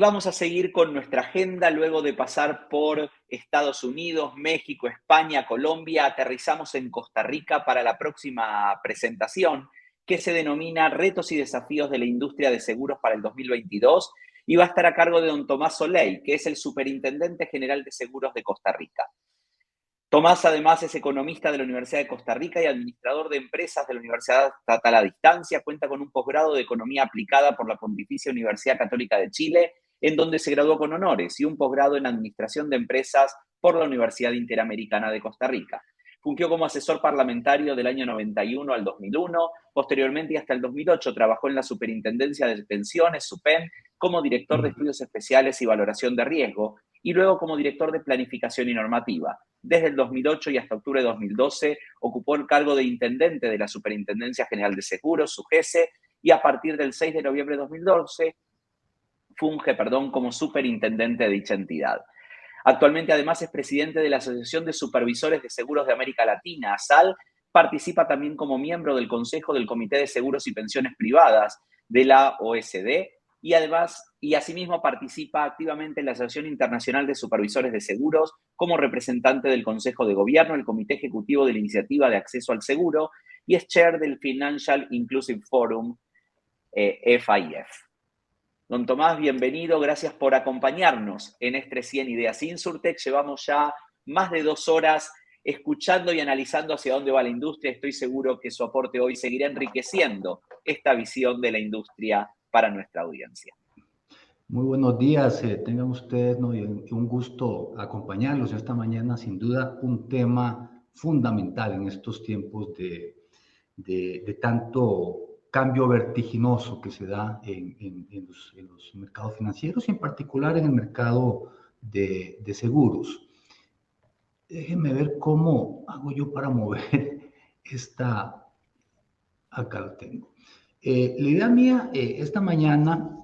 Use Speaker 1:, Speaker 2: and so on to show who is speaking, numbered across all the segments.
Speaker 1: vamos a seguir con nuestra agenda luego de pasar por Estados Unidos, México, España, Colombia. Aterrizamos en Costa Rica para la próxima presentación que se denomina Retos y Desafíos de la Industria de Seguros para el 2022 y va a estar a cargo de don Tomás Soleil, que es el Superintendente General de Seguros de Costa Rica. Tomás, además, es economista de la Universidad de Costa Rica y administrador de empresas de la Universidad Estatal a Distancia. Cuenta con un posgrado de Economía Aplicada por la Pontificia Universidad Católica de Chile, en donde se graduó con honores, y un posgrado en Administración de Empresas por la Universidad Interamericana de Costa Rica. Fungió como asesor parlamentario del año 91 al 2001. Posteriormente y hasta el 2008 trabajó en la Superintendencia de Pensiones, SUPEN, como director de Estudios Especiales y Valoración de Riesgo, y luego como director de Planificación y Normativa. Desde el 2008 y hasta octubre de 2012 ocupó el cargo de intendente de la Superintendencia General de Seguros, SUGESE, y a partir del 6 de noviembre de 2012 funge como superintendente de dicha entidad. Actualmente, además, es presidente de la Asociación de Supervisores de Seguros de América Latina, ASAL. Participa también como miembro del Consejo del Comité de Seguros y Pensiones Privadas de la OSD y además, y asimismo participa activamente en la Asociación Internacional de Supervisores de Seguros como representante del Consejo de Gobierno, el Comité Ejecutivo de la Iniciativa de Acceso al Seguro y es chair del Financial Inclusive Forum, FIF. Don Tomás, bienvenido, gracias por acompañarnos en este 100 Ideas Insurtech. Llevamos ya más de 2 horas escuchando y analizando hacia dónde va la industria. Estoy seguro que su aporte hoy seguirá enriqueciendo esta visión de la industria para nuestra audiencia.
Speaker 2: Muy buenos días, tengan ustedes, ¿no? Y un gusto acompañarlos esta mañana. Sin duda, un tema fundamental en estos tiempos de tanto cambio vertiginoso que se da en los mercados financieros y en particular en el mercado de seguros. Déjenme ver cómo hago yo para mover esta. Acá lo tengo. La idea mía esta mañana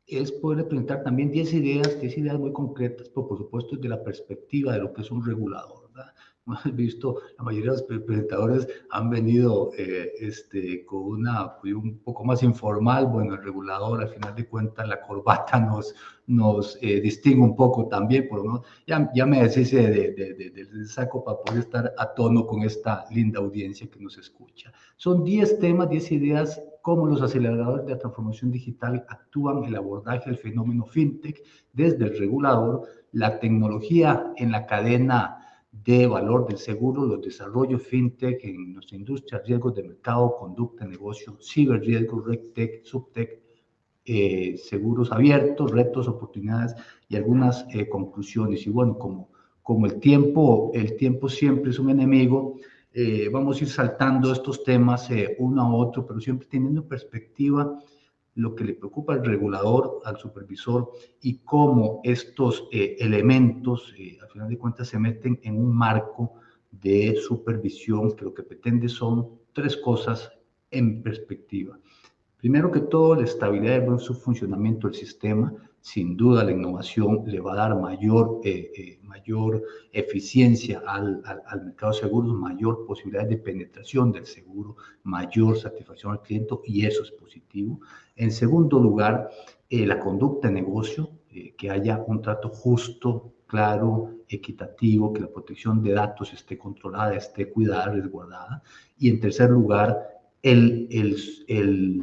Speaker 2: es poder presentar también 10 ideas muy concretas, pero por supuesto desde la perspectiva de lo que es un regulador, ¿verdad? Como has visto, la mayoría de los presentadores han venido con un poco más informal. Bueno, el regulador, al final de cuentas, la corbata nos distingue un poco también, por lo menos ya me deshice del saco para poder estar a tono con esta linda audiencia que nos escucha. Son 10 temas, 10 ideas, cómo los aceleradores de la transformación digital actúan en el abordaje del fenómeno fintech desde el regulador, la tecnología en la cadena de valor del seguro, los desarrollos fintech en nuestra industria, riesgos de mercado, conducta, negocio, ciberriesgos, regtech, subtech, seguros abiertos, retos, oportunidades y algunas conclusiones. Y bueno, como el tiempo siempre es un enemigo, vamos a ir saltando estos temas uno a otro, pero siempre teniendo en perspectiva lo que le preocupa al regulador, al supervisor, y cómo estos elementos, al final de cuentas, se meten en un marco de supervisión que lo que pretende son 3 cosas en perspectiva. Primero que todo, la estabilidad y el buen funcionamiento del sistema. Sin duda, la innovación le va a dar mayor eficiencia al mercado de seguros, mayor posibilidad de penetración del seguro, mayor satisfacción al cliente, y eso es positivo. En segundo lugar, la conducta de negocio, que haya un trato justo, claro, equitativo, que la protección de datos esté controlada, esté cuidada, resguardada. Y en tercer lugar, el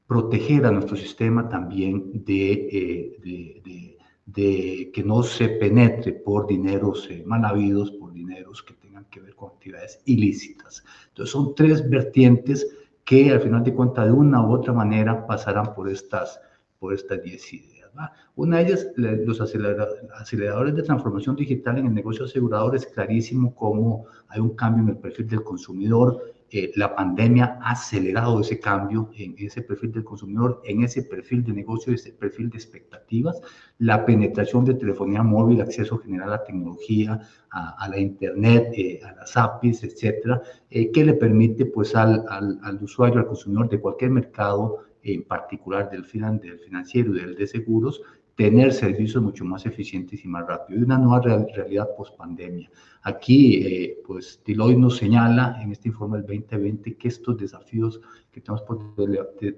Speaker 2: proteger a nuestro sistema también de que no se penetre por dineros mal habidos, por dineros que tengan que ver con actividades ilícitas. Entonces son 3 vertientes que al final de cuentas de una u otra manera pasarán por estas 10 ideas, ¿va? Una de ellas, los aceleradores de transformación digital en el negocio asegurador. Es clarísimo cómo hay un cambio en el perfil del consumidor. La pandemia ha acelerado ese cambio en ese perfil del consumidor, en ese perfil de negocio, ese perfil de expectativas. La penetración de telefonía móvil, acceso general a la tecnología, a la internet, a las APIs, etcétera, que le permite pues al usuario, al consumidor de cualquier mercado, en particular del financiero y del de seguros, tener servicios mucho más eficientes y más rápidos. Y una nueva realidad post-pandemia. Aquí, pues, Deloitte nos señala en este informe del 2020 que estos desafíos que tenemos por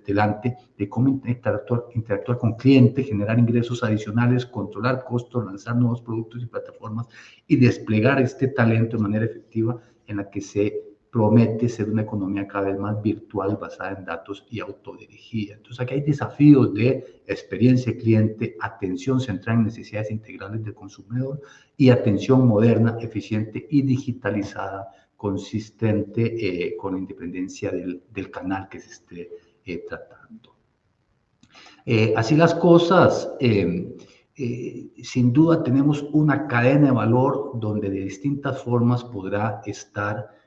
Speaker 2: delante de cómo interactuar con clientes, generar ingresos adicionales, controlar costos, lanzar nuevos productos y plataformas y desplegar este talento de manera efectiva en la que se promete ser una economía cada vez más virtual, basada en datos y autodirigida. Entonces, aquí hay desafíos de experiencia de cliente, atención centrada en necesidades integrales del consumidor y atención moderna, eficiente y digitalizada, consistente con la independencia del canal que se esté tratando. Así las cosas, sin duda tenemos una cadena de valor donde de distintas formas podrá estar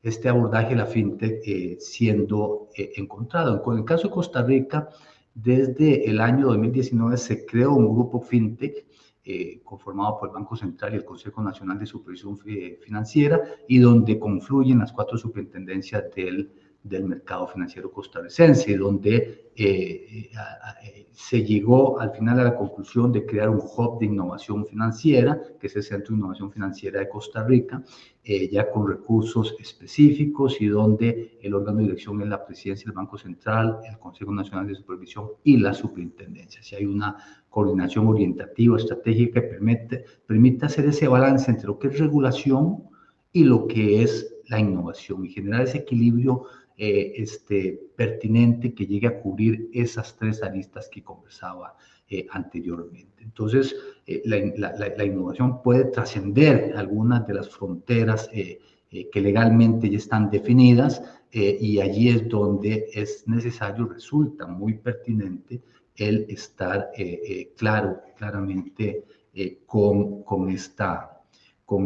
Speaker 2: este abordaje de la fintech siendo encontrado. Con el caso de Costa Rica, desde el año 2019 se creó un grupo fintech conformado por el Banco Central y el Consejo Nacional de Supervisión Financiera, y donde confluyen las 4 superintendencias del mercado financiero costarricense, donde se llegó al final a la conclusión de crear un hub de innovación financiera, que es el Centro de Innovación Financiera de Costa Rica, ya con recursos específicos, y donde el órgano de dirección es la presidencia del Banco Central, el Consejo Nacional de Supervisión y la superintendencia. Si hay una coordinación orientativa, estratégica, que permite hacer ese balance entre lo que es regulación y lo que es la innovación, y generar ese equilibrio pertinente que llegue a cubrir esas 3 aristas que conversaba anteriormente. Entonces, la innovación puede trascender algunas de las fronteras que legalmente ya están definidas, y allí es donde es necesario, resulta muy pertinente el estar claramente con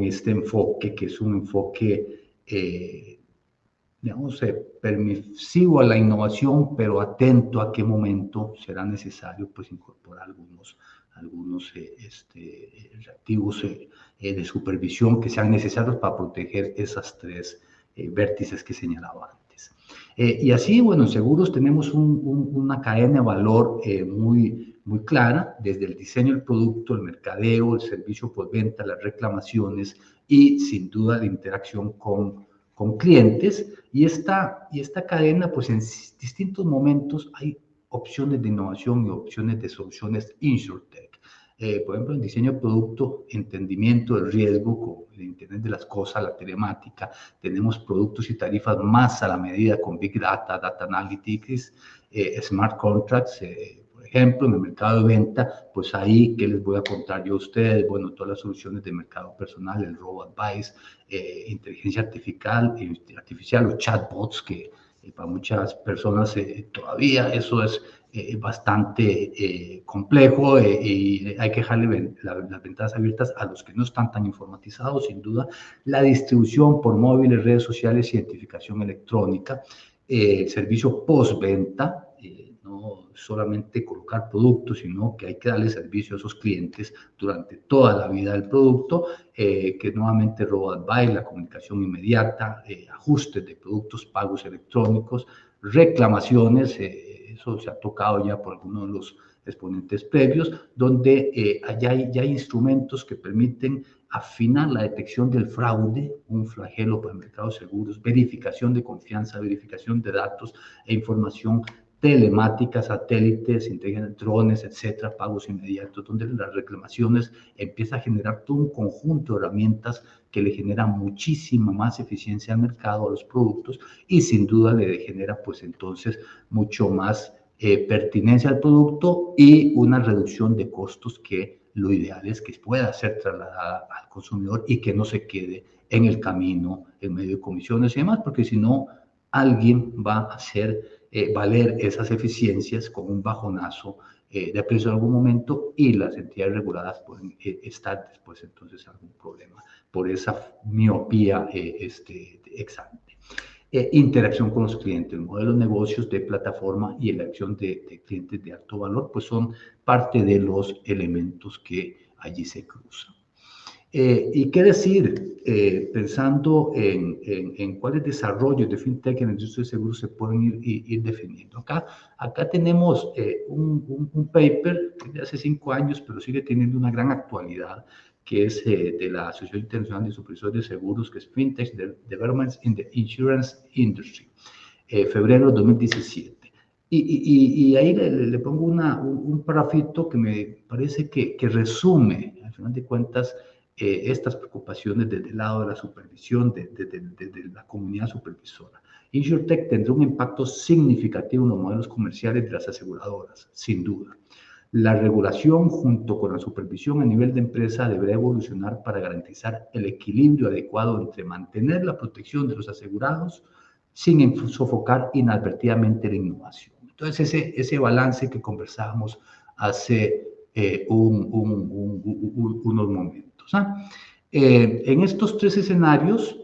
Speaker 2: este enfoque, que es un enfoque digamos, permisivo a la innovación, pero atento a qué momento será necesario pues incorporar algunos reactivos de supervisión que sean necesarios para proteger esas 3 vértices que señalaba antes. Y así, bueno, en seguros tenemos una cadena de valor muy clara, desde el diseño del producto, el mercadeo, el servicio postventa, las reclamaciones y sin duda la interacción con clientes, y esta cadena, pues en distintos momentos hay opciones de innovación y opciones de soluciones InsurTech. Por ejemplo, en diseño de producto, entendimiento del riesgo con el Internet de las Cosas, la telemática, tenemos productos y tarifas más a la medida con Big Data, Data Analytics, Smart Contracts, por ejemplo, en el mercado de venta, pues ahí, ¿qué les voy a contar yo a ustedes? Bueno, todas las soluciones de mercado personal, el Robo-Advice, inteligencia artificial o chatbots, que para muchas personas todavía eso es bastante complejo, y hay que dejarle las ventanas abiertas a los que no están tan informatizados, sin duda. La distribución por móviles, redes sociales, identificación electrónica, servicio postventa, no solamente colocar productos, sino que hay que darle servicio a esos clientes durante toda la vida del producto, que nuevamente Robo-Advice, la comunicación inmediata, ajustes de productos, pagos electrónicos, reclamaciones, eso se ha tocado ya por algunos de los exponentes previos, donde ya hay instrumentos que permiten afinar la detección del fraude, un flagelo para el mercado de seguros, verificación de confianza, verificación de datos e información telemática, satélites, drones, etcétera, pagos inmediatos, donde las reclamaciones empieza a generar todo un conjunto de herramientas que le generan muchísima más eficiencia al mercado, a los productos, y sin duda le genera pues entonces mucho más pertinencia al producto y una reducción de costos, que lo ideal es que pueda ser trasladada al consumidor y que no se quede en el camino en medio de comisiones y demás, porque si no, alguien va a hacer valer esas eficiencias con un bajonazo de precio en algún momento, y las entidades reguladas pueden estar después entonces algún problema por esa miopía ex ante. Interacción con los clientes, modelos de negocios de plataforma y elección de clientes de alto valor, pues son parte de los elementos que allí se cruzan. ¿Y qué decir? Pensando en cuáles desarrollos de fintech en la industria de seguros se pueden ir definiendo. Acá tenemos un paper de hace 5 años, pero sigue teniendo una gran actualidad, que es de la Asociación Internacional de Supervisores de Seguros, que es Fintech Developments in the Insurance Industry, febrero de 2017. Y ahí le pongo un parrafito que me parece que resume, al final de cuentas, estas preocupaciones desde el lado de la supervisión, de la comunidad supervisora. InsurTech tendrá un impacto significativo en los modelos comerciales de las aseguradoras, sin duda. La regulación junto con la supervisión a nivel de empresa deberá evolucionar para garantizar el equilibrio adecuado entre mantener la protección de los asegurados sin sofocar inadvertidamente la innovación. Entonces, ese balance que conversábamos hace unos momentos. En estos 3 escenarios,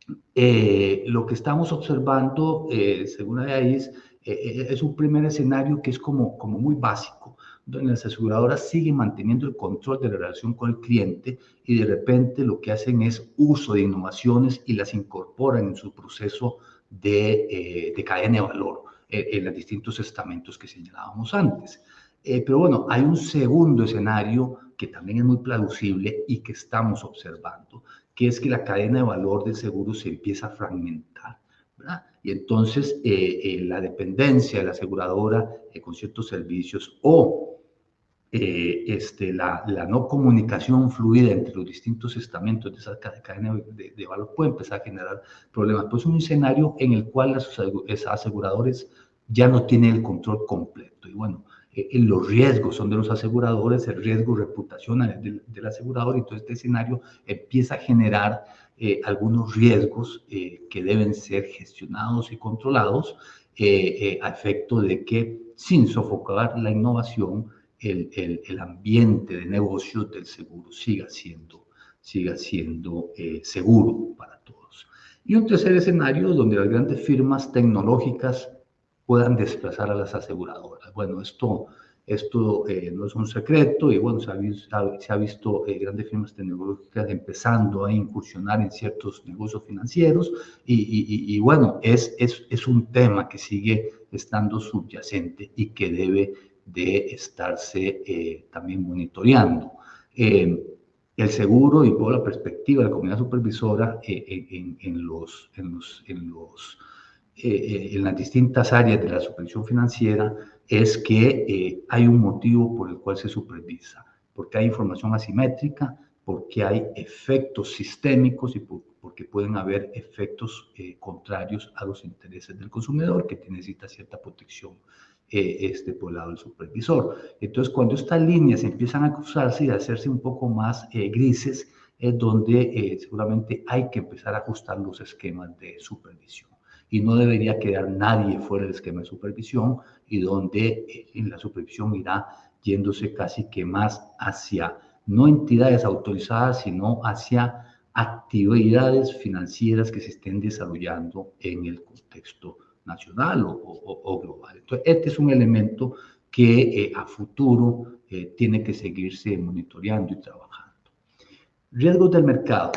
Speaker 2: lo que estamos observando, según Adaís, es un primer escenario que es como muy básico, donde las aseguradoras siguen manteniendo el control de la relación con el cliente y de repente lo que hacen es uso de innovaciones y las incorporan en su proceso de cadena de valor en los distintos estamentos que señalábamos antes. Pero bueno, hay un segundo escenario que también es muy plausible y que estamos observando, que es que la cadena de valor del seguro se empieza a fragmentar, ¿verdad? Y entonces la dependencia de la aseguradora con ciertos servicios o la no comunicación fluida entre los distintos estamentos de esa cadena de valor puede empezar a generar problemas. Pues un escenario en el cual los aseguradores ya no tienen el control completo. Y bueno, los riesgos son de los aseguradores, el riesgo reputacional del asegurador, y todo este escenario empieza a generar algunos riesgos que deben ser gestionados y controlados a efecto de que, sin sofocar la innovación, el ambiente de negocio del seguro siga siendo seguro para todos. Y un tercer escenario donde las grandes firmas tecnológicas puedan desplazar a las aseguradoras. Bueno, esto no es un secreto y bueno, se ha visto grandes firmas tecnológicas empezando a incursionar en ciertos negocios financieros y bueno, es un tema que sigue estando subyacente y que debe de estarse también monitoreando. El seguro y por la perspectiva de la comunidad supervisora en las distintas áreas de la supervisión financiera es que hay un motivo por el cual se supervisa, porque hay información asimétrica, porque hay efectos sistémicos y porque pueden haber efectos contrarios a los intereses del consumidor que necesita cierta protección por el lado del supervisor. Entonces, cuando estas líneas empiezan a cruzarse y a hacerse un poco más grises, es donde seguramente hay que empezar a ajustar los esquemas de supervisión. Y no debería quedar nadie fuera del esquema de supervisión y donde en la supervisión irá yéndose casi que más hacia no entidades autorizadas, sino hacia actividades financieras que se estén desarrollando en el contexto nacional o global. Entonces, este es un elemento que a futuro tiene que seguirse monitoreando y trabajando. Riesgos del mercado.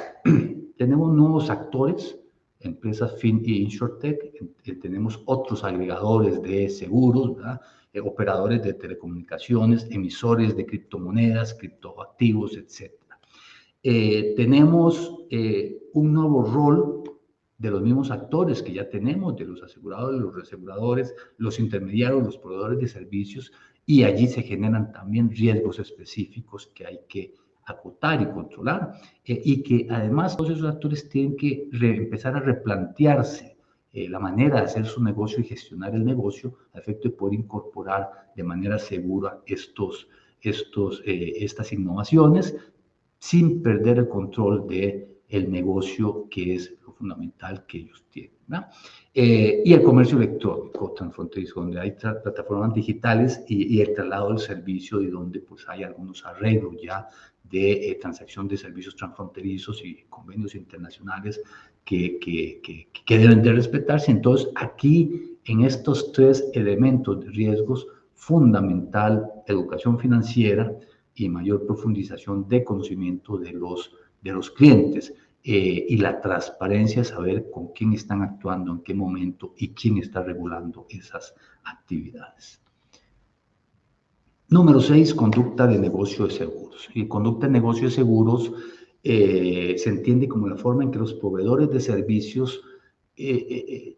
Speaker 2: Tenemos nuevos actores, empresas Fin y InsurTech, tenemos otros agregadores de seguros, ¿verdad? Operadores de telecomunicaciones, emisores de criptomonedas, criptoactivos, etc. Tenemos un nuevo rol de los mismos actores que ya tenemos, de los asegurados, los reaseguradores, los intermediarios, los proveedores de servicios, y allí se generan también riesgos específicos que hay que acotar y controlar, y que además todos esos actores tienen que empezar a replantearse la manera de hacer su negocio y gestionar el negocio a efecto de poder incorporar de manera segura estas innovaciones sin perder el control del negocio, que es lo fundamental que ellos tienen, ¿no? Y el comercio electrónico transfronterizo, donde hay plataformas digitales y el traslado del servicio, y donde pues hay algunos arreglos ya de transacción de servicios transfronterizos y convenios internacionales que deben de respetarse. Entonces, aquí, en estos 3 elementos de riesgos, fundamental educación financiera y mayor profundización de conocimiento de los clientes. Y la transparencia, saber con quién están actuando, en qué momento y quién está regulando esas actividades. Número 6, conducta de negocio de seguros. Y conducta de negocio de seguros se entiende como la forma en que los proveedores de servicios de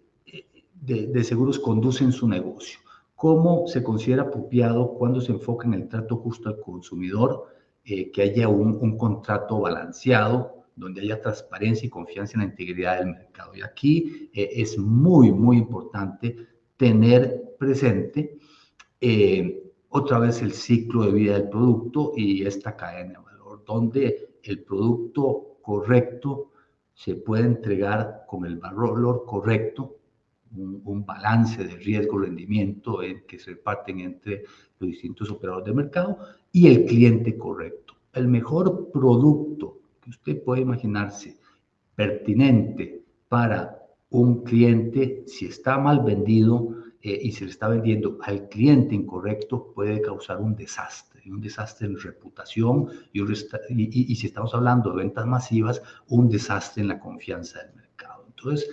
Speaker 2: seguros conducen su negocio. Cómo se considera apropiado cuando se enfoca en el trato justo al consumidor, que haya un contrato balanceado, donde haya transparencia y confianza en la integridad del mercado. Y aquí es muy, muy importante tener presente otra vez el ciclo de vida del producto y esta cadena de valor, donde el producto correcto se puede entregar con el valor correcto, un balance de riesgo-rendimiento que se reparten entre los distintos operadores de mercado, y el cliente correcto. El mejor producto que usted puede imaginarse pertinente para un cliente, si está mal vendido y se le está vendiendo al cliente incorrecto, puede causar un desastre en reputación y si estamos hablando de ventas masivas, un desastre en la confianza del mercado. Entonces,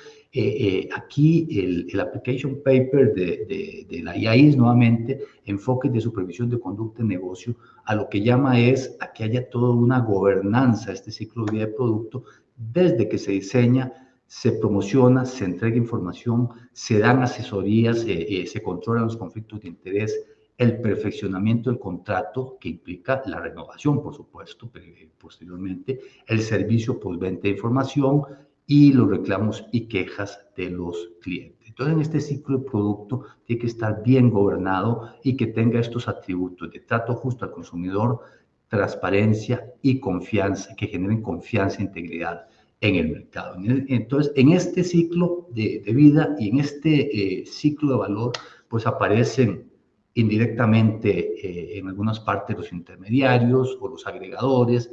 Speaker 2: aquí el application paper de la IAIS, nuevamente, enfoque de supervisión de conducta de negocio, a lo que llama es a que haya toda una gobernanza, este ciclo de vida de producto, desde que se diseña, se promociona, se entrega información, se dan asesorías, se controlan los conflictos de interés, el perfeccionamiento del contrato, que implica la renovación, por supuesto, posteriormente, el servicio postventa de información y los reclamos y quejas de los clientes. Entonces, en este ciclo de producto tiene que estar bien gobernado y que tenga estos atributos de trato justo al consumidor, transparencia y confianza, que generen confianza e integridad en el mercado. Entonces, en este ciclo de vida y en este ciclo de valor, pues aparecen indirectamente en algunas partes los intermediarios o los agregadores,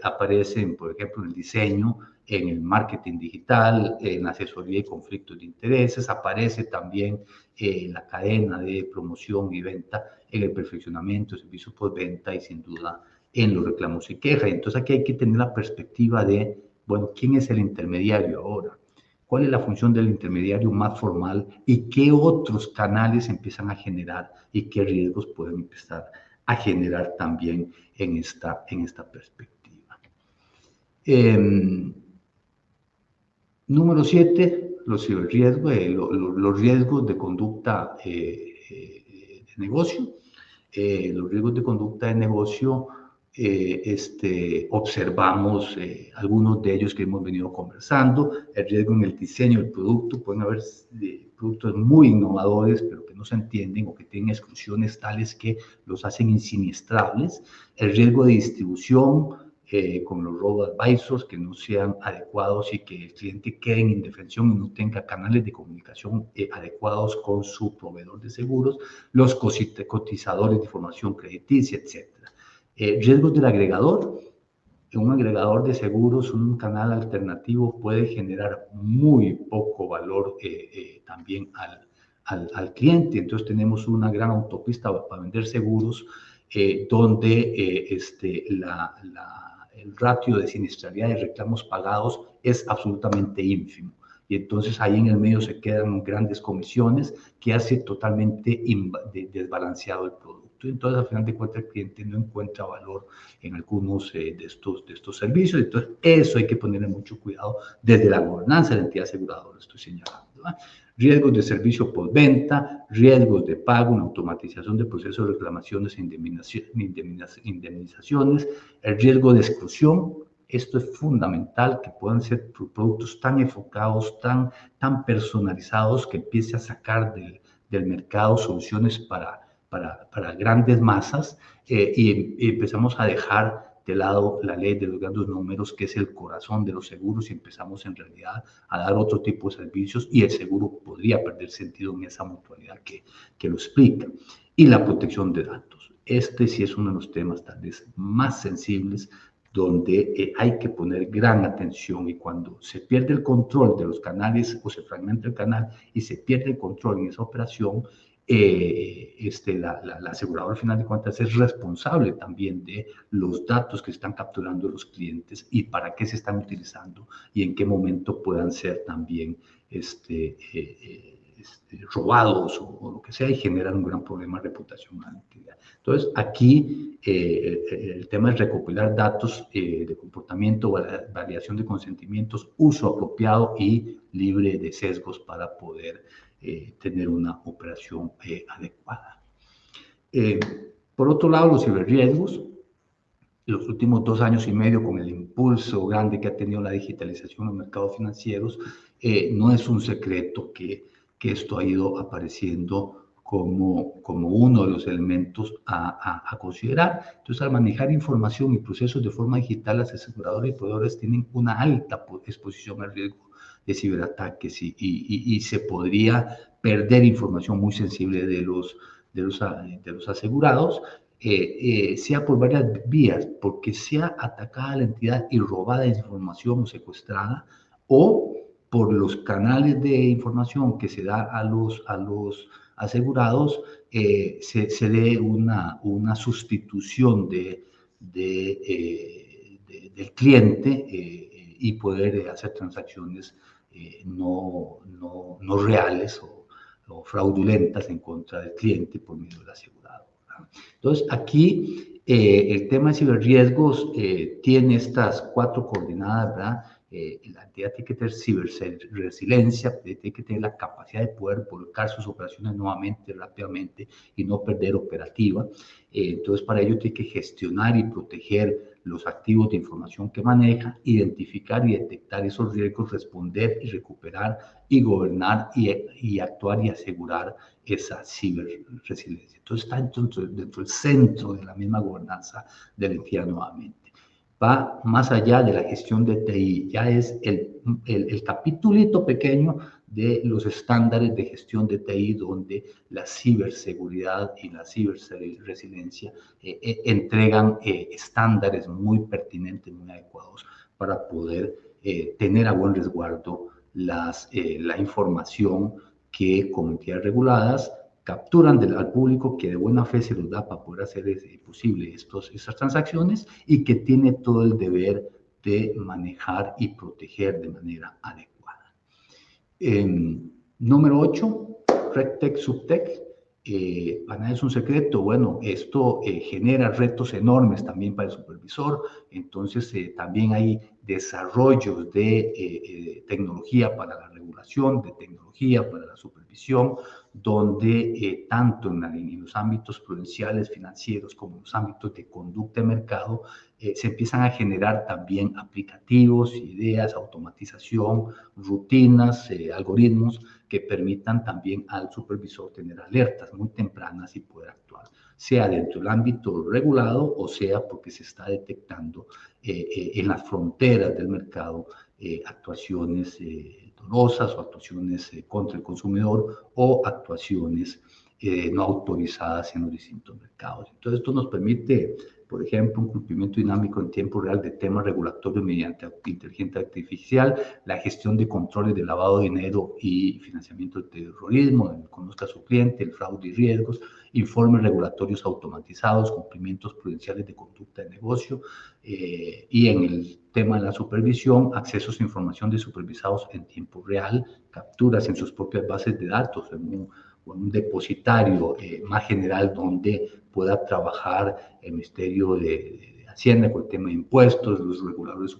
Speaker 2: aparecen, por ejemplo, en el diseño, en el marketing digital, en asesoría y conflictos de intereses, aparece también la cadena de promoción y venta, en el perfeccionamiento de servicios postventa y sin duda en los reclamos y quejas. Entonces aquí hay que tener la perspectiva de, bueno, ¿quién es el intermediario ahora? ¿Cuál es la función del intermediario más formal y qué otros canales empiezan a generar y qué riesgos pueden empezar a generar también en esta perspectiva? Número 7, los ciberriesgos, los riesgos de conducta de negocio. Los riesgos de conducta de negocio, observamos algunos de ellos que hemos venido conversando. El riesgo en el diseño del producto, pueden haber productos muy innovadores, pero que no se entienden o que tienen exclusiones tales que los hacen insiniestrables. El riesgo de distribución, con los robo-advisors que no sean adecuados y que el cliente quede en indefensión y no tenga canales de comunicación adecuados con su proveedor de seguros, los cotizadores de información crediticia, etc. Riesgos del agregador. Un agregador de seguros, un canal alternativo puede generar muy poco valor también al cliente. Entonces tenemos una gran autopista para vender seguros donde el ratio de siniestralidad de reclamos pagados es absolutamente ínfimo. Y entonces ahí en el medio se quedan grandes comisiones que hace totalmente desbalanceado el producto. Entonces, al final de cuentas, el cliente no encuentra valor en algunos de estos servicios. Entonces, eso hay que ponerle mucho cuidado desde la gobernanza de la entidad aseguradora, estoy señalando, ¿verdad? Riesgos de servicio postventa, riesgos de pago, una automatización del proceso de reclamaciones e indemnizaciones, el riesgo de exclusión. Esto es fundamental, que puedan ser productos tan enfocados, tan personalizados, que empiece a sacar del mercado soluciones para grandes masas y empezamos a dejar de lado la ley de los grandes números, que es el corazón de los seguros, y empezamos en realidad a dar otro tipo de servicios y el seguro podría perder sentido en esa mutualidad que lo explica. Y la protección de datos. Sí es uno de los temas tal vez más sensibles donde hay que poner gran atención, y cuando se pierde el control de los canales o se fragmenta el canal y se pierde el control en esa operación, la aseguradora al final de cuentas es responsable también de los datos que están capturando los clientes y para qué se están utilizando y en qué momento puedan ser también robados o lo que sea y generan un gran problema reputacional. Entonces, aquí el tema es recopilar datos de comportamiento, variación de consentimientos, uso apropiado y libre de sesgos para poder tener una operación adecuada. Por otro lado, los ciberriesgos. Los últimos 2 años y medio, con el impulso grande que ha tenido la digitalización en los mercados financieros, no es un secreto que esto ha ido apareciendo como uno de los elementos a considerar. Entonces, al manejar información y procesos de forma digital, las aseguradoras y proveedores tienen una alta exposición al riesgo de ciberataques y se podría perder información muy sensible de los asegurados, sea por varias vías, porque sea atacada la entidad y robada información o secuestrada, o por los canales de información que se da a los asegurados, se dé una sustitución del cliente y poder hacer transacciones no reales o fraudulentas en contra del cliente por medio del asegurado. Entonces, aquí el tema de ciberriesgos tiene estas 4 coordenadas, ¿verdad? La entidad tiene que tener ciberresiliencia, tiene que tener la capacidad de poder volcar sus operaciones nuevamente, rápidamente y no perder operativa. Entonces, para ello tiene que gestionar y proteger los activos de información que maneja, identificar y detectar esos riesgos, responder y recuperar y gobernar y actuar y asegurar esa ciberresiliencia. Entonces está dentro del centro de la misma gobernanza de la entidad nuevamente. Va más allá de la gestión de TI, ya es el capitulito pequeño de los estándares de gestión de TI, donde la ciberseguridad y la ciberresiliencia entregan estándares muy pertinentes, muy adecuados para poder tener a buen resguardo la información que como entidades reguladas capturan al público, que de buena fe se los da para poder hacer posible estas transacciones y que tiene todo el deber de manejar y proteger de manera adecuada. Número 8, RegTech, SupTech. Para nadie es un secreto, bueno, esto genera retos enormes también para el supervisor, entonces también hay desarrollos de tecnología para la regulación, de tecnología para la supervisión, donde tanto en los ámbitos prudenciales, financieros, como en los ámbitos de conducta de mercado, se empiezan a generar también aplicativos, ideas, automatización, rutinas, algoritmos que permitan también al supervisor tener alertas muy tempranas y poder actuar, sea dentro del ámbito regulado o sea porque se está detectando en las fronteras del mercado actuaciones dolosas o actuaciones contra el consumidor o actuaciones no autorizadas en los distintos mercados. Entonces, esto nos permite, por ejemplo, un cumplimiento dinámico en tiempo real de temas regulatorios mediante inteligencia artificial, la gestión de controles de lavado de dinero y financiamiento del terrorismo, conozca a su cliente, el fraude y riesgos, informes regulatorios automatizados, cumplimientos prudenciales de conducta de negocio y en el tema de la supervisión, accesos a información de supervisados en tiempo real, capturas en sus propias bases de datos, en un depositario más general donde pueda trabajar el Ministerio de Hacienda con el tema de impuestos, los reguladores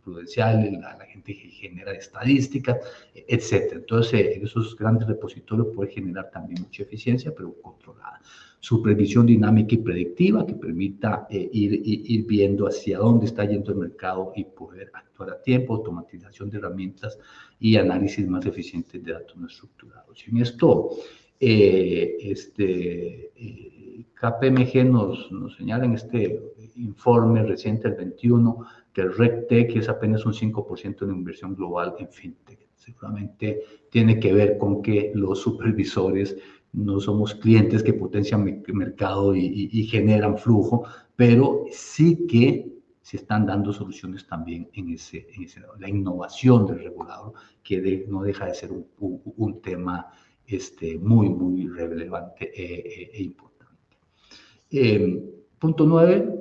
Speaker 2: prudenciales, la gente que genera estadísticas, etc. Entonces, esos grandes repositorios pueden generar también mucha eficiencia, pero controlada. Supervisión dinámica y predictiva que permita ir viendo hacia dónde está yendo el mercado y poder actuar a tiempo, automatización de herramientas y análisis más eficientes de datos no estructurados. Y en esto, KPMG nos señala en este informe reciente, el 21, que el RegTech es apenas un 5% de la inversión global en FinTech. Seguramente tiene que ver con que los supervisores no somos clientes que potencian el mercado y generan flujo, pero sí que se están dando soluciones también en ese la innovación del regulador, que no deja de ser un tema muy relevante e importante. Punto 9,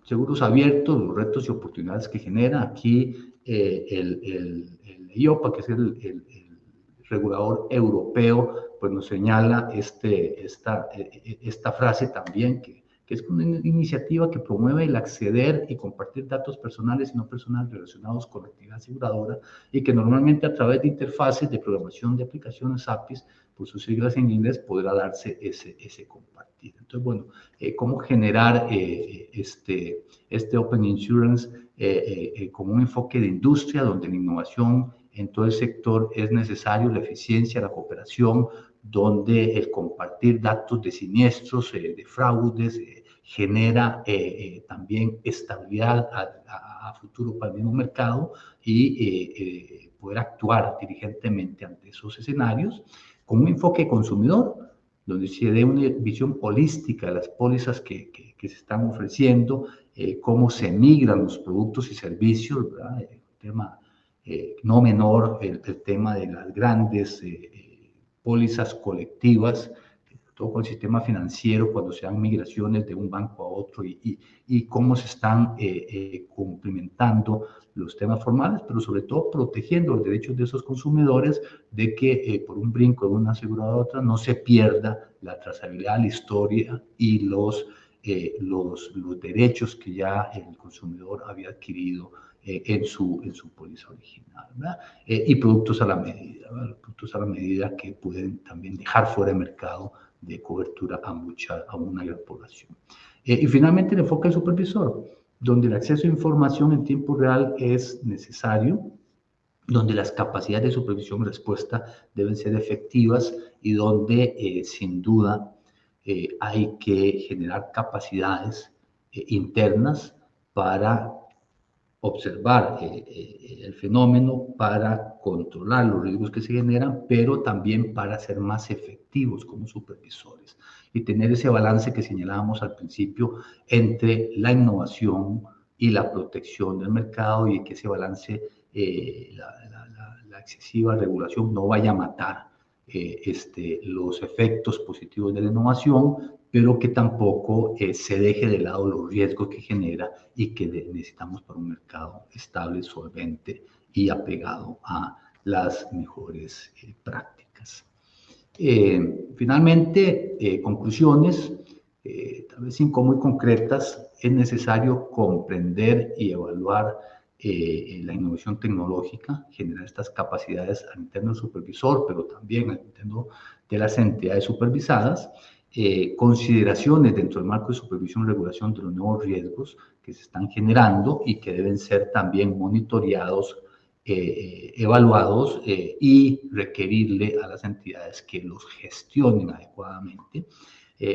Speaker 2: seguros abiertos, los retos y oportunidades que genera. Aquí el EIOPA, que es el regulador europeo, pues nos señala esta frase también, que es una iniciativa que promueve el acceder y compartir datos personales y no personales relacionados con la actividad aseguradora, y que normalmente a través de interfaces de programación de aplicaciones APIs, por sus siglas en inglés, podrá darse ese compartir. Entonces, bueno, cómo generar este Open Insurance con un enfoque de industria, donde la innovación en todo el sector es necesario, la eficiencia, la cooperación, donde el compartir datos de siniestros, de fraudes, genera también estabilidad a futuro para el mismo mercado, y poder actuar diligentemente ante esos escenarios con un enfoque consumidor, donde se dé una visión holística de las pólizas que se están ofreciendo, cómo se migran los productos y servicios, ¿verdad? El tema no menor, el tema de las grandes pólizas colectivas, todo con el sistema financiero, cuando se dan migraciones de un banco a otro, y cómo se están cumplimentando los temas formales, pero sobre todo protegiendo los derechos de esos consumidores, de que por un brinco de una aseguradora a otra no se pierda la trazabilidad, la historia y los derechos que ya el consumidor había adquirido en su póliza original, ¿verdad? Y productos a la medida, ¿verdad? Productos a la medida que pueden también dejar fuera de mercado de cobertura a una gran población. Y finalmente el enfoque del supervisor, donde el acceso a información en tiempo real es necesario, donde las capacidades de supervisión y respuesta deben ser efectivas, y donde sin duda hay que generar capacidades internas para observar el fenómeno, para controlar los riesgos que se generan, pero también para ser más efectivos como supervisores y tener ese balance que señalábamos al principio entre la innovación y la protección del mercado, y que ese balance, la excesiva regulación no vaya a matar los efectos positivos de la innovación, pero que tampoco se deje de lado los riesgos que genera y que necesitamos para un mercado estable, solvente y apegado a las mejores prácticas. Finalmente, conclusiones, tal vez 5 muy concretas. Es necesario comprender y evaluar la innovación tecnológica, generar estas capacidades al interno del supervisor, pero también al interno de las entidades supervisadas. Consideraciones dentro del marco de supervisión y regulación de los nuevos riesgos que se están generando y que deben ser también monitoreados, evaluados, y requerirle a las entidades que los gestionen adecuadamente.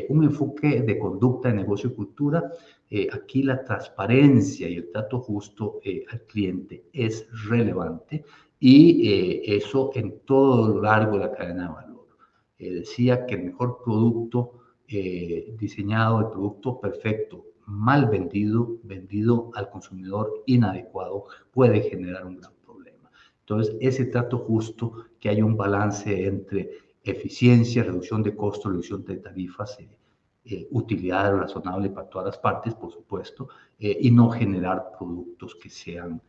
Speaker 2: Un enfoque de conducta de negocio y cultura. Aquí la transparencia y el trato justo al cliente es relevante, y eso en todo lo largo de la cadena de valor. Decía que el mejor producto diseñado, el producto perfecto, mal vendido al consumidor inadecuado, puede generar un gran problema. Entonces, ese trato justo, que haya un balance entre eficiencia, reducción de costos, reducción de tarifas, utilidad razonable para todas las partes, por supuesto, y no generar productos que sean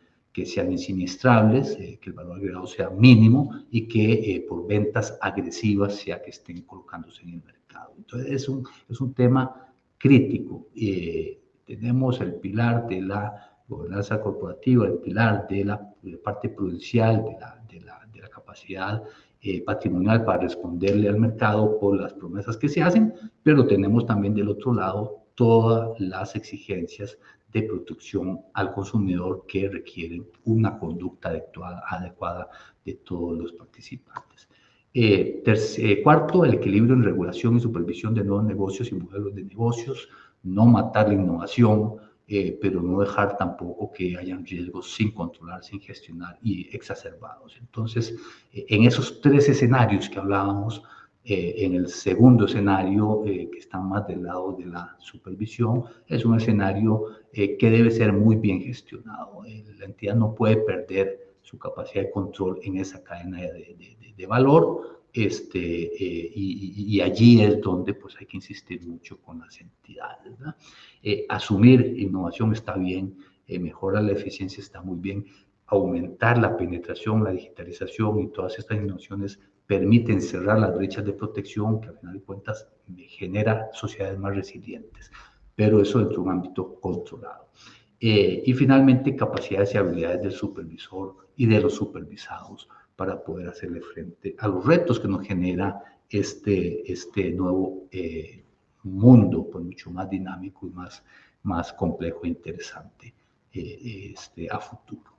Speaker 2: insiniestrables, que el valor agregado sea mínimo, y que por ventas agresivas sea que estén colocándose en el mercado. Entonces es un tema crítico. Tenemos el pilar de la gobernanza corporativa, el pilar de la parte prudencial, de la capacidad patrimonial para responderle al mercado por las promesas que se hacen, pero tenemos también del otro lado todas las exigencias de protección al consumidor que requieren una conducta adecuada de todos los participantes. Cuarto, el equilibrio en regulación y supervisión de nuevos negocios y modelos de negocios. No matar la innovación, pero no dejar tampoco que hayan riesgos sin controlar, sin gestionar y exacerbados. Entonces, en esos 3 escenarios que hablábamos, en el segundo escenario, que está más del lado de la supervisión, es un escenario que debe ser muy bien gestionado. La entidad no puede perder su capacidad de control en esa cadena de valor, y allí es donde pues hay que insistir mucho con las entidades, ¿verdad? Asumir innovación está bien, mejorar la eficiencia está muy bien, aumentar la penetración, la digitalización y todas estas innovaciones permiten cerrar las brechas de protección que al final de cuentas genera sociedades más resilientes, pero eso dentro de un ámbito controlado. Y finalmente, capacidades y habilidades del supervisor y de los supervisados para poder hacerle frente a los retos que nos genera este nuevo mundo, pues mucho más dinámico y más complejo e interesante a futuro.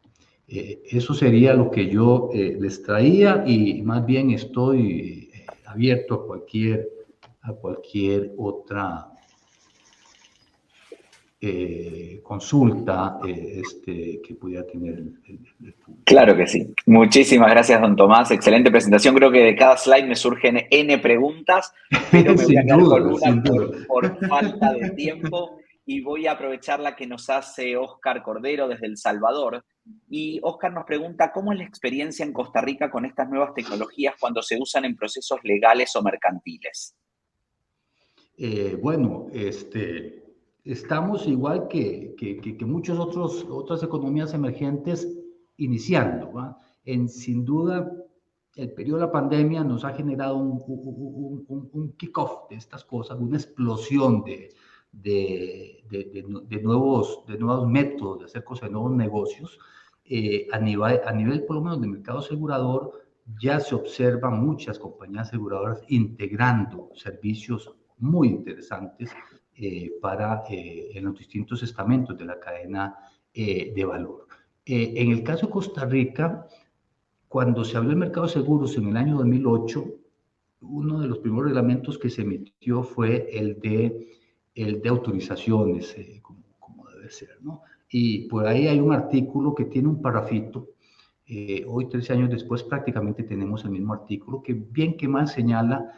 Speaker 2: Eso sería lo que yo les traía y más bien estoy abierto a cualquier otra consulta que pudiera tener el público.
Speaker 1: Claro que sí. Muchísimas gracias, don Tomás. Excelente presentación. Creo que de cada slide me surgen N preguntas, pero me voy a
Speaker 2: Sin
Speaker 1: quedar con
Speaker 2: duda,
Speaker 1: una
Speaker 2: sin duda.
Speaker 1: por falta de tiempo y voy a aprovechar la que nos hace Óscar Cordero desde El Salvador. Y Óscar nos pregunta, ¿cómo es la experiencia en Costa Rica con estas nuevas tecnologías cuando se usan en procesos legales o mercantiles?
Speaker 2: Bueno, estamos igual que muchas otras economías emergentes iniciando, ¿va? Sin duda, el periodo de la pandemia nos ha generado un kick-off de estas cosas, una explosión de nuevos métodos de hacer cosas, de nuevos negocios. A nivel, por lo menos, de mercado asegurador, ya se observan muchas compañías aseguradoras integrando servicios muy interesantes en los distintos estamentos de la cadena de valor. En el caso de Costa Rica, cuando se abrió el mercado de seguros en el año 2008, uno de los primeros reglamentos que se emitió fue el de autorizaciones, como debe ser, ¿no? Y por ahí hay un artículo que tiene un parrafito. Hoy, 13 años después, prácticamente tenemos el mismo artículo que bien que mal señala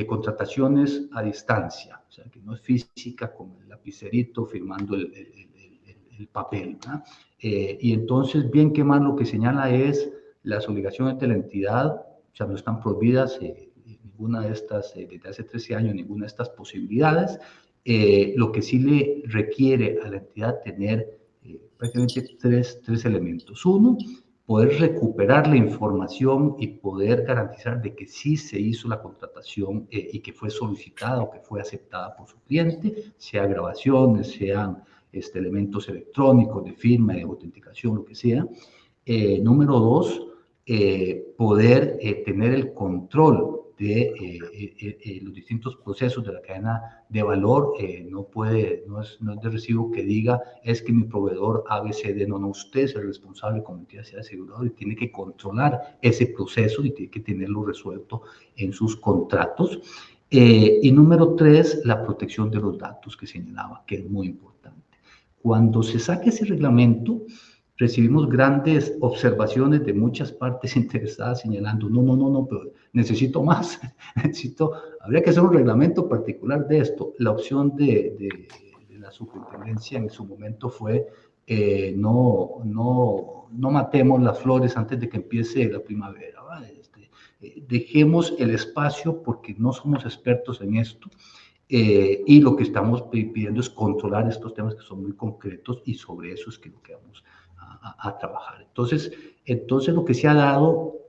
Speaker 2: contrataciones a distancia, o sea, que no es física con el lapicerito firmando el papel, ¿verdad? Y entonces, bien que mal lo que señala es las obligaciones de la entidad, o sea, no están prohibidas ninguna de estas, desde hace 13 años, ninguna de estas posibilidades. Lo que sí le requiere a la entidad tener prácticamente tres elementos. Uno, poder recuperar la información y poder garantizar de que sí se hizo la contratación y que fue solicitada o que fue aceptada por su cliente, sea grabaciones, sean elementos electrónicos de firma, de autenticación, lo que sea. Número dos, poder tener el control de los distintos procesos de la cadena de valor. No es de recibo que diga es que mi proveedor ABCD, no, usted es el responsable como entidad aseguradora y tiene que controlar ese proceso y tiene que tenerlo resuelto en sus contratos. Y número tres, la protección de los datos que señalaba, que es muy importante. Cuando se saque ese reglamento, recibimos grandes observaciones de muchas partes interesadas señalando, no, pero necesito más, habría que hacer un reglamento particular de esto. La opción de la superintendencia en su momento fue, no matemos las flores antes de que empiece la primavera, ¿vale? Dejemos el espacio porque no somos expertos en esto. Y lo que estamos pidiendo es controlar estos temas que son muy concretos y sobre eso es que lo que vamos a trabajar. Entonces lo que se ha dado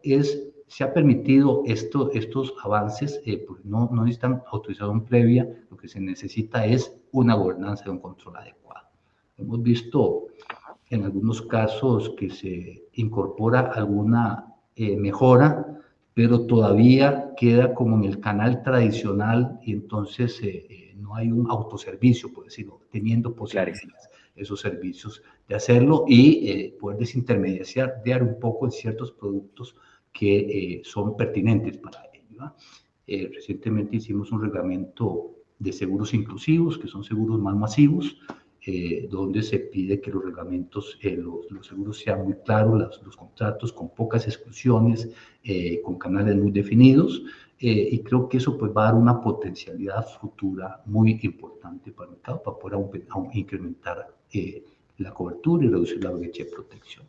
Speaker 2: se ha permitido estos avances, porque no necesitan autorización previa, lo que se necesita es una gobernanza y un control adecuado. Hemos visto en algunos casos que se incorpora alguna mejora, pero todavía queda como en el canal tradicional y entonces no hay un autoservicio, por decirlo, teniendo posibilidades esos servicios de hacerlo y poder desintermediar un poco en ciertos productos que son pertinentes para ello. Recientemente hicimos un reglamento de seguros inclusivos, que son seguros más masivos, donde se pide que los reglamentos, los seguros sean muy claros, los contratos con pocas exclusiones, con canales muy definidos, y creo que eso pues va a dar una potencialidad futura muy importante para el mercado, para poder incrementar la cobertura y reducir la brecha de protección.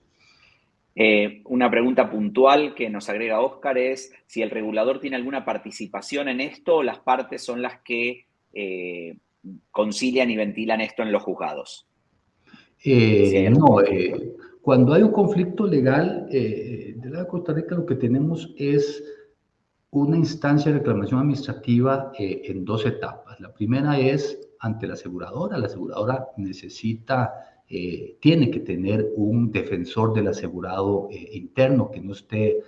Speaker 1: Una pregunta puntual que nos agrega Oscar es si el regulador tiene alguna participación en esto o las partes son las que concilian y ventilan esto en los juzgados. Si hay algún
Speaker 2: No,
Speaker 1: conflicto.
Speaker 2: cuando hay un conflicto legal, de la Costa Rica lo que tenemos es una instancia de reclamación administrativa en dos etapas. La primera es ante la aseguradora. La aseguradora tiene que tener un defensor del asegurado interno que no esté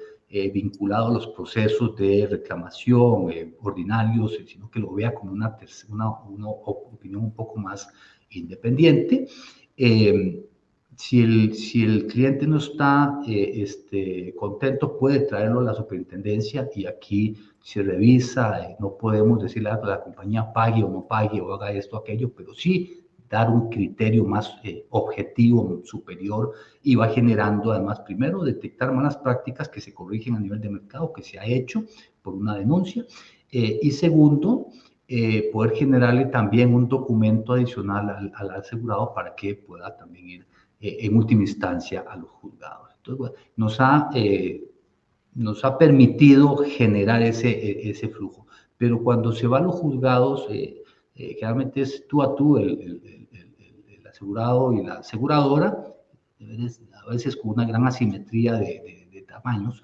Speaker 2: vinculado a los procesos de reclamación ordinarios, sino que lo vea como una opinión un poco más independiente. Si el cliente no está contento, puede traerlo a la superintendencia y aquí se revisa. No podemos decirle a la compañía pague o no pague o haga esto o aquello, pero sí dar un criterio más objetivo, superior, y va generando además, primero, detectar malas prácticas que se corrigen a nivel de mercado, que se ha hecho por una denuncia, y segundo, poder generarle también un documento adicional al asegurado para que pueda también ir en última instancia a los juzgados. Entonces, bueno, nos ha permitido generar ese flujo. Pero cuando se va a los juzgados, generalmente es tú a tú el asegurado y la aseguradora, a veces con una gran asimetría de tamaños.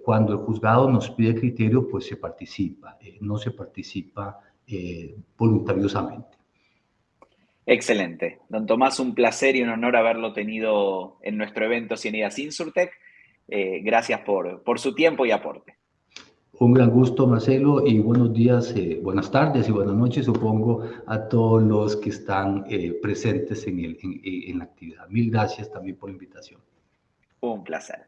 Speaker 2: Cuando el juzgado nos pide criterio, pues se participa, no se participa voluntariosamente.
Speaker 1: Excelente. Don Tomás, un placer y un honor haberlo tenido en nuestro evento Cien Ideas Insurtech. Gracias por su tiempo y aporte.
Speaker 2: Un gran gusto, Marcelo, y buenos días, buenas tardes y buenas noches, supongo, a todos los que están presentes en la actividad. Mil gracias también por la invitación.
Speaker 1: Un placer.